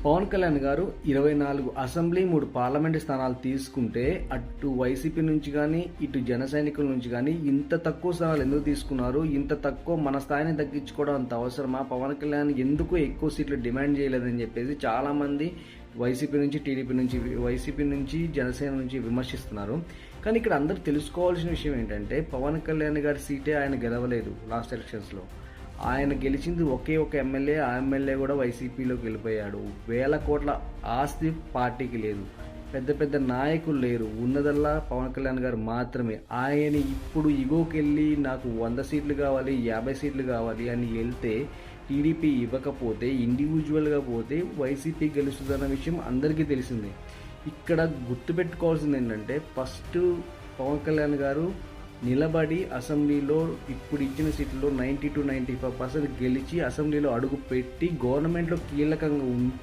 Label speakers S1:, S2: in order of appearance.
S1: పవన్ కళ్యాణ్ గారు 24 assembly 3 parliament స్థానాలు తీసుకుంటే అటు వైసీపీ నుంచి కానీ ఇటు జన సైనికుల నుంచి కానీ ఇంత తక్కువ స్థానాలు ఎందుకు తీసుకున్నారు, ఇంత తక్కువ మన స్థాయిని తగ్గించుకోవడం అంత అవసరమా, పవన్ కళ్యాణ్ ఎందుకు ఎక్కువ సీట్లు డిమాండ్ చేయలేదని చెప్పేసి చాలామంది వైసీపీ నుంచి జనసేన నుంచి విమర్శిస్తున్నారు. కానీ ఇక్కడ అందరూ తెలుసుకోవాల్సిన విషయం ఏంటంటే పవన్ కళ్యాణ్ గారి సీటే ఆయన గెలవలేదు. లాస్ట్ ఎలక్షన్స్లో ఆయన గెలిచింది ఒకే ఒక ఎమ్మెల్యే, ఆ ఎమ్మెల్యే కూడా వైసీపీలోకి వెళ్ళిపోయాడు. వేల కోట్ల ఆస్తి పార్టీకి లేదు, పెద్ద పెద్ద నాయకులు లేరు, ఉన్నదల్లా పవన్ కళ్యాణ్ గారు మాత్రమే. ఆయన ఇప్పుడు ఇగోకెళ్ళి నాకు 100 సీట్లు కావాలి, 50 సీట్లు కావాలి అని వెళ్తే టీడీపీ ఇవ్వకపోతే ఇండివిజువల్గా పోతే వైసీపీ గెలుస్తుందన్న విషయం అందరికీ తెలిసిందే. ఇక్కడ గుర్తుపెట్టుకోవాల్సింది ఏంటంటే ఫస్ట్ పవన్ కళ్యాణ్ గారు నిలబడి అసెంబ్లీలో ఇప్పుడు ఇచ్చిన సీట్లలో 90 to 95% గెలిచి అసెంబ్లీలో అడుగు పెట్టి గవర్నమెంట్లో కీలకంగా ఉంటే